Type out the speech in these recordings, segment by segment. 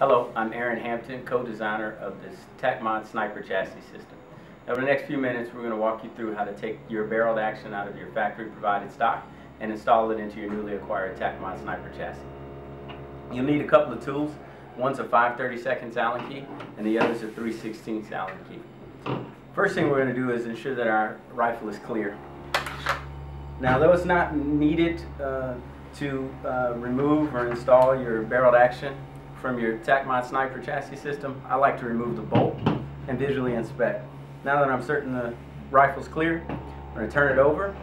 Hello, I'm Hampton, co-designer of this TACMOD Sniper Chassis system. Over the next few minutes, we're going to walk you through how to take your barreled action out of your factory-provided stock and install it into your newly acquired TACMOD Sniper Chassis. You'll need a couple of tools. One's a 5/32 Allen key, and the other's a 3/16 Allen key. First thing we're going to do is ensure that our rifle is clear. Now, though it's not needed to remove or install your barreled action from your TACMOD Sniper Chassis system, I like to remove the bolt and visually inspect. Now that I'm certain the rifle's clear, I'm going to turn it over,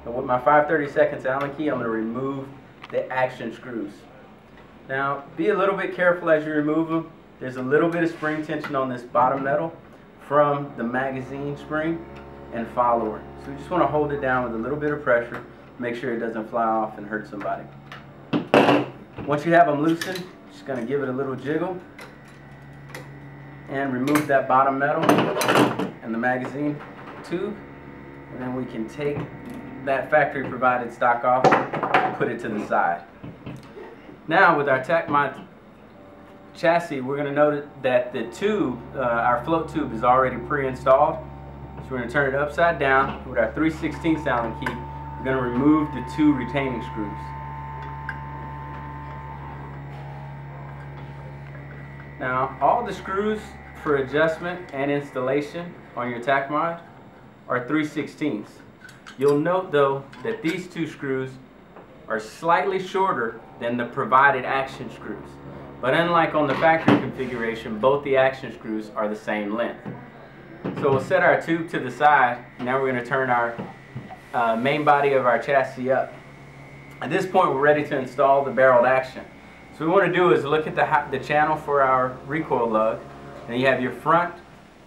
and with my 5/32 Allen key, I'm going to remove the action screws. Now, be a little bit careful as you remove them. There's a little bit of spring tension on this bottom metal from the magazine spring and follower. So you just want to hold it down with a little bit of pressure, make sure it doesn't fly off and hurt somebody. Once you have them loosened, just going to give it a little jiggle and remove that bottom metal and the magazine tube, and then we can take that factory provided stock off and put it to the side. Now with our TACMOD chassis, we're going to note that the tube, our float tube, is already pre-installed. So we're going to turn it upside down with our 3/16 Allen key. We're going to remove the two retaining screws. Now, all the screws for adjustment and installation on your TACMOD are 3/16. You'll note though that these two screws are slightly shorter than the provided action screws. But unlike on the factory configuration, both the action screws are the same length. So we'll set our tube to the side. Now we're going to turn our main body of our chassis up. At this point, we're ready to install the barreled action. So what we want to do is look at the channel for our recoil lug. And you have your front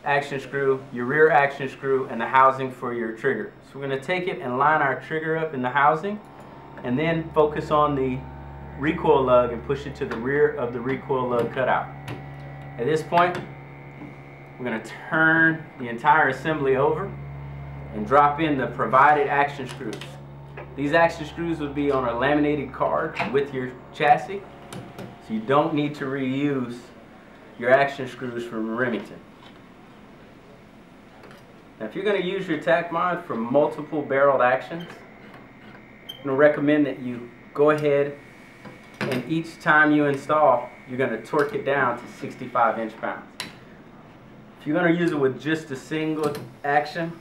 action screw, your rear action screw, and the housing for your trigger. So we're going to take it and line our trigger up in the housing, and then focus on the recoil lug and push it to the rear of the recoil lug cutout. At this point, we're going to turn the entire assembly over and drop in the provided action screws. These action screws will be on a laminated card with your chassis, so you don't need to reuse your action screws from Remington. Now, if you're going to use your TACMOD for multiple barreled actions, I'm going to recommend that you go ahead and each time you install, you're going to torque it down to 65 inch-pounds. If you're going to use it with just a single action,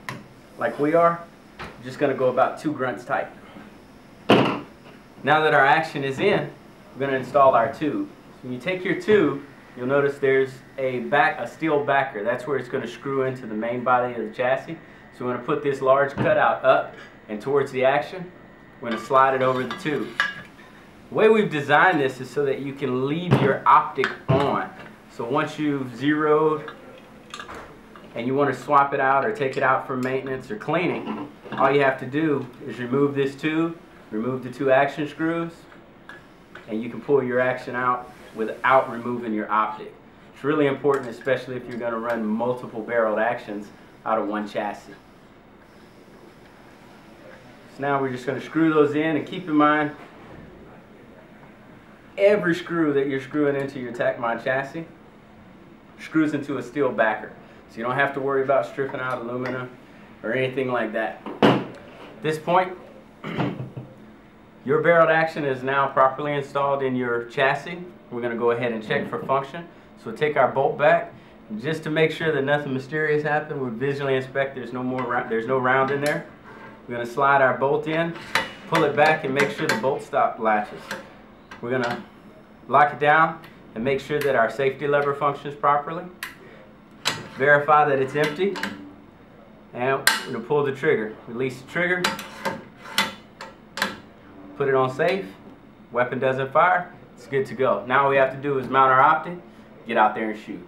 like we are, you're just going to go about 2 grunts tight. Now that our action is in, we're going to install our tube. So when you take your tube, you'll notice there's a steel backer. That's where it's going to screw into the main body of the chassis. So we're going to put this large cutout up and towards the action. We're going to slide it over the tube. The way we've designed this is so that you can leave your optic on. So once you've zeroed and you want to swap it out or take it out for maintenance or cleaning, all you have to do is remove this tube, remove the 2 action screws, and you can pull your action out without removing your optic. It's really important, especially if you're going to run multiple barreled actions out of one chassis. So now we're just going to screw those in, and keep in mind every screw that you're screwing into your TACMOD chassis screws into a steel backer. So you don't have to worry about stripping out aluminum or anything like that. At this point, your barreled action is now properly installed in your chassis. We're going to go ahead and check for function. So we'll take our bolt back, and just to make sure that nothing mysterious happened, we'll visually inspect. There's no round in there. We're going to slide our bolt in, pull it back, and make sure the bolt stop latches. We're going to lock it down and make sure that our safety lever functions properly. Verify that it's empty, and we're going to pull the trigger. Release the trigger, put it on safe, weapon doesn't fire, it's good to go. Now all we have to do is mount our optic, get out there and shoot.